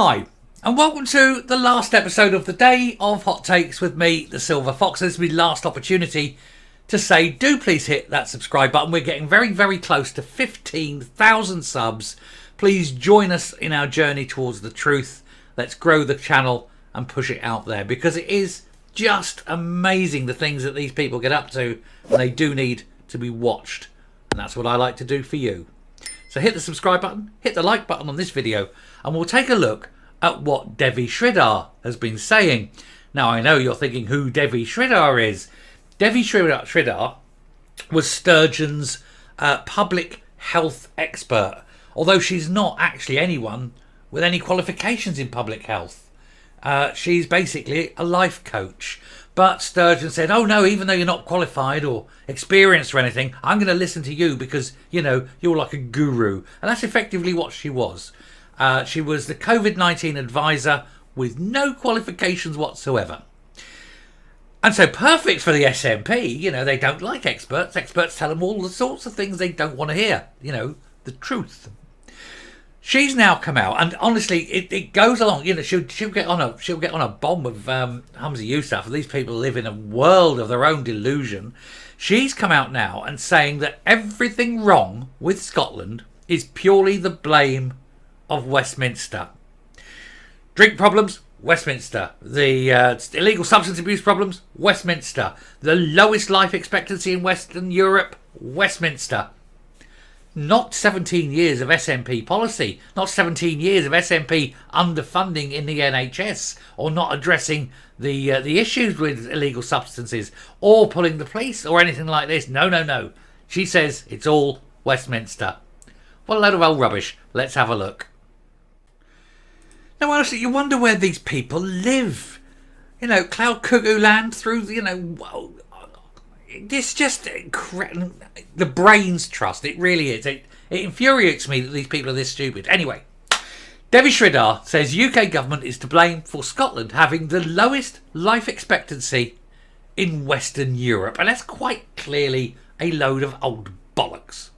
Hi, and welcome to the last episode of the day of Hot Takes with me, the Silver Fox. This will be the last opportunity to say, do please hit that subscribe button. We're getting very, very close to 15,000 subs. Please join us in our journey towards the truth. Let's grow the channel and push it out there, because it is just amazing the things that these people get up to, and they do need to be watched. And that's what I like to do for you. So hit the subscribe button, hit the like button on this video, and we'll take a look at what Devi Sridhar has been saying. Now, I know you're thinking who Devi Sridhar is. Devi Sridhar was Sturgeon's public health expert, although she's not actually anyone with any qualifications in public health. She's basically a life coach. But Sturgeon said, oh no, even though you're not qualified or experienced or anything, I'm going to listen to you because, you know, you're like a guru. And that's effectively what she was. She was the COVID-19 advisor with no qualifications whatsoever. And so perfect for the SNP. You know, they don't like experts. Experts tell them all the sorts of things they don't want to hear. You know, the truth. She's now come out, and honestly, it goes along. You know, she'll get on a bomb with Hamza Yousaf. These people live in a world of their own delusion. She's come out now and saying that everything wrong with Scotland is purely the blame of Westminster. Drink problems, Westminster. The illegal substance abuse problems, Westminster. The lowest life expectancy in Western Europe, Westminster. Not 17 years of SNP policy, not 17 years of SNP underfunding in the NHS, or not addressing the issues with illegal substances, or pulling the police, or anything like this. No. She says it's all Westminster. What a load of old rubbish. Let's have a look. Now, honestly, you wonder where these people live. You know, Cloud Cuckoo Land through, you know... It's just incredible. The brains trust. It really is. It infuriates me that these people are this stupid. Anyway, Devi Sridhar says UK government is to blame for Scotland having the lowest life expectancy in Western Europe. And that's quite clearly a load of old bollocks.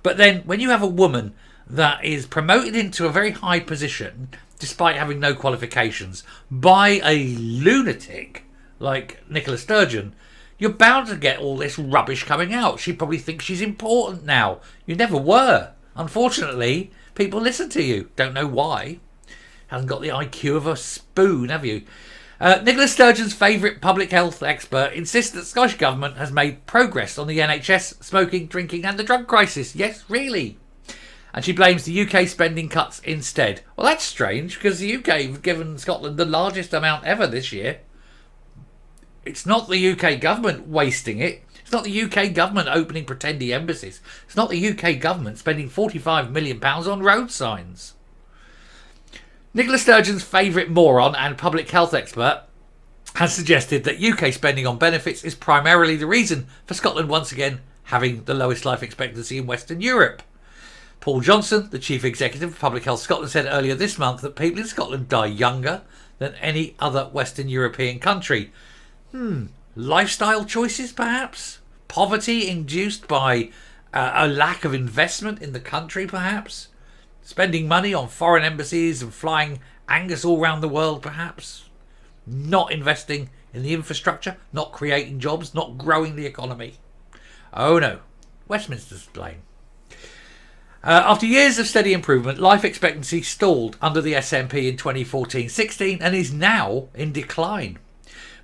But then when you have a woman that is promoted into a very high position, despite having no qualifications, by a lunatic like Nicola Sturgeon, you're bound to get all this rubbish coming out. She probably thinks she's important now. You never were. Unfortunately, people listen to you. Don't know why. Hasn't got the IQ of a spoon, have you? Nicola Sturgeon's favourite public health expert insists that the Scottish Government has made progress on the NHS, smoking, drinking and the drug crisis. Yes, really. And she blames the UK spending cuts instead. Well, that's strange, because the UK have given Scotland the largest amount ever this year. It's not the UK government wasting it. It's not the UK government opening pretendy embassies. It's not the UK government spending £45 million on road signs. Nicola Sturgeon's favourite moron and public health expert has suggested that UK spending on benefits is primarily the reason for Scotland once again having the lowest life expectancy in Western Europe. Paul Johnson, the Chief Executive of Public Health Scotland, said earlier this month that people in Scotland die younger than any other Western European country. Lifestyle choices, perhaps? Poverty induced by a lack of investment in the country, perhaps? Spending money on foreign embassies and flying Angus all around the world, perhaps? Not investing in the infrastructure, not creating jobs, not growing the economy. Oh no, Westminster's to blame. After years of steady improvement, life expectancy stalled under the SNP in 2014-16 and is now in decline.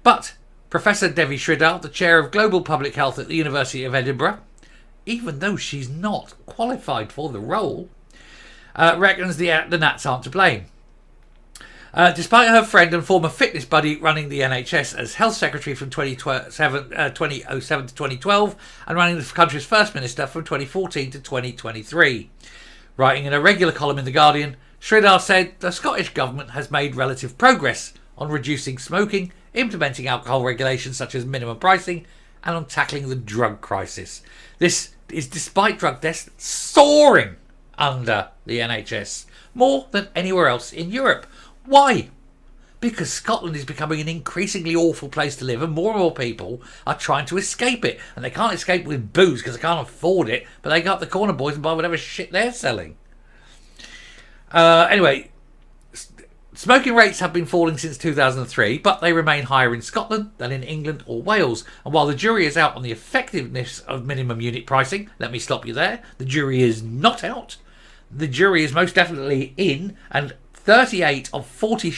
But Professor Devi Sridhar, the chair of Global Public Health at the University of Edinburgh, even though she's not qualified for the role, reckons the Nats aren't to blame. Despite her friend and former fitness buddy running the NHS as Health Secretary from 2007 to 2012 and running the country's First Minister from 2014 to 2023. Writing in a regular column in The Guardian, Sridhar said the Scottish Government has made relative progress on reducing smoking, implementing alcohol regulations such as minimum pricing, and on tackling the drug crisis. This is despite drug deaths soaring under the NHS, more than anywhere else in Europe. Why? Because Scotland is becoming an increasingly awful place to live, and more people are trying to escape it. And they can't escape with booze because they can't afford it, but they go up the corner boys and buy whatever shit they're selling. Anyway, Smoking rates have been falling since 2003, but they remain higher in Scotland than in England or Wales. And while the jury is out on the effectiveness of minimum unit pricing, let me stop you there. The jury is not out. The jury is most definitely in, and 38 of 40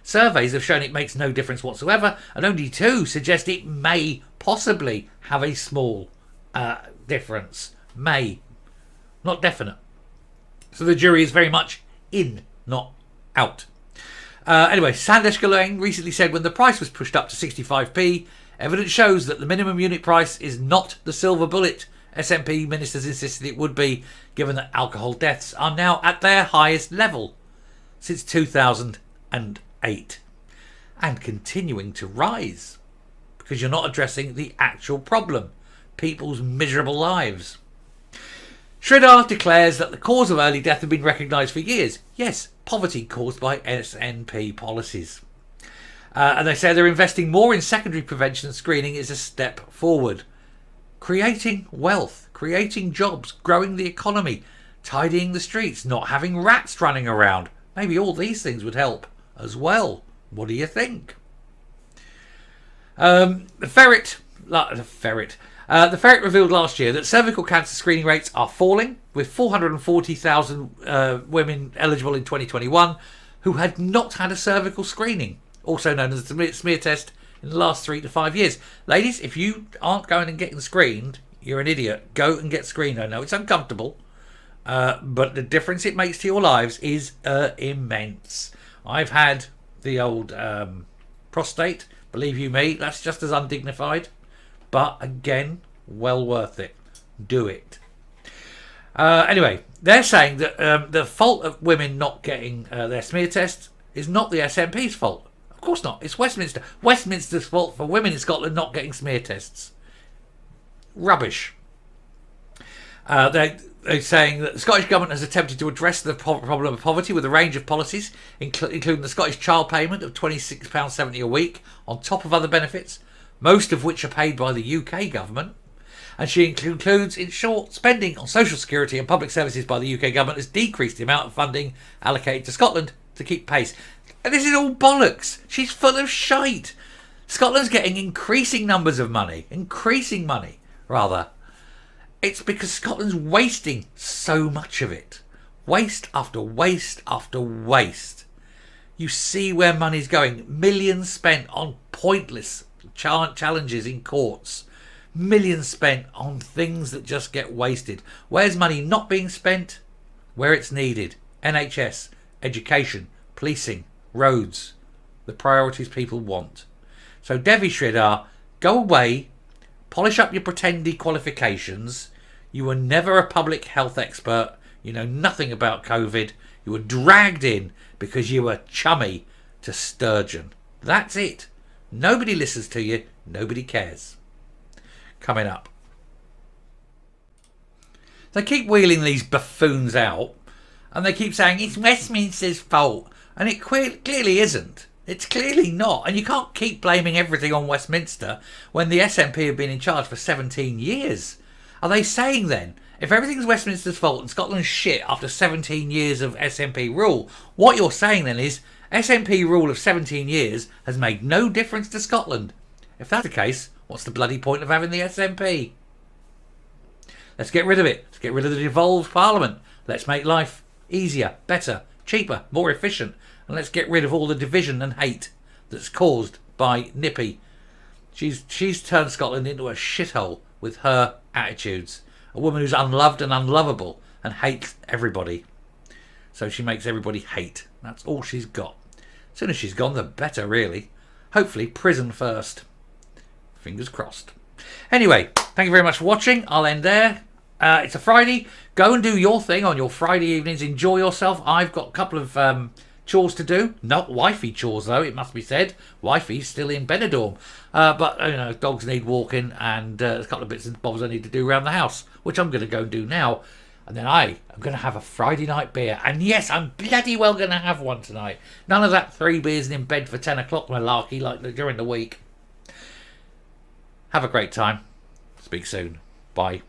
surveys have shown it makes no difference whatsoever, and only 2 suggest it may possibly have a small difference. May. Not definite. So the jury is very much in, not out. Anyway, Sandesh Gulain recently said when the price was pushed up to 65p, evidence shows that the minimum unit price is not the silver bullet SNP ministers insisted it would be, given that alcohol deaths are now at their highest level since 2008 and continuing to rise because you're not addressing the actual problem, people's miserable lives. Sridhar declares that the cause of early death had been recognised for years. Yes, poverty caused by SNP policies. And they say they're investing more in secondary prevention and screening is a step forward. Creating wealth, creating jobs, growing the economy, tidying the streets, not having rats running around. Maybe all these things would help as well. What do you think? The ferret revealed last year that cervical cancer screening rates are falling, with 440,000 women eligible in 2021 who had not had a cervical screening, also known as the smear test, in the last 3 to 5 years. Ladies, if you aren't going and getting screened, you're an idiot. Go and get screened. I know it's uncomfortable, but the difference it makes to your lives is immense. I've had the old prostate. Believe you me, that's just as undignified. But again, well worth it. Do it. Anyway, they're saying that the fault of women not getting their smear tests is not the SNP's fault. Of course not. It's Westminster. Westminster's fault for women in Scotland not getting smear tests. Rubbish. They're saying that the Scottish Government has attempted to address the problem of poverty with a range of policies, including the Scottish child payment of £26.70 a week, on top of other benefits, most of which are paid by the UK government. And she concludes, in short, spending on social security and public services by the UK government has decreased the amount of funding allocated to Scotland to keep pace. And this is all bollocks. She's full of shite. Scotland's getting increasing money, rather. It's because Scotland's wasting so much of it. Waste after waste after waste. You see where money's going. Millions spent on pointless challenges in courts. Millions spent on things that just get wasted. Where's money not being spent? Where it's needed. NHS, education, policing, roads. The priorities people want. So Devi Sridhar, go away, polish up your pretendy qualifications. You were never a public health expert. You know nothing about COVID. You were dragged in because you were chummy to Sturgeon. That's it. Nobody listens to you. Nobody cares. Coming up. They keep wheeling these buffoons out and they keep saying it's Westminster's fault. And it clearly isn't. It's clearly not. And you can't keep blaming everything on Westminster when the SNP have been in charge for 17 years. Are they saying then, if everything's Westminster's fault and Scotland's shit after 17 years of SNP rule, what you're saying then is SNP rule of 17 years has made no difference to Scotland? If that's the case, what's the bloody point of having the SNP? Let's get rid of it. Let's get rid of the devolved parliament. Let's make life easier, better, cheaper, more efficient. And let's get rid of all the division and hate that's caused by Nippy. She's turned Scotland into a shithole with her attitudes. A woman who's unloved and unlovable and hates everybody. So she makes everybody hate. That's all she's got. As soon as she's gone, the better, really. Hopefully, prison first. Fingers crossed. Anyway, thank you very much for watching. I'll end there. It's a Friday. Go and do your thing on your Friday evenings. Enjoy yourself. I've got a couple of chores to do. Not wifey chores, though, it must be said. Wifey's still in Benidorm. But, you know, dogs need walking and there's a couple of bits and bobs I need to do around the house, which I'm going to go and do now. And then I am going to have a Friday night beer. And yes, I'm bloody well going to have one tonight. None of that 3 beers and in bed for 10 o'clock malarkey like during the week. Have a great time. Speak soon. Bye.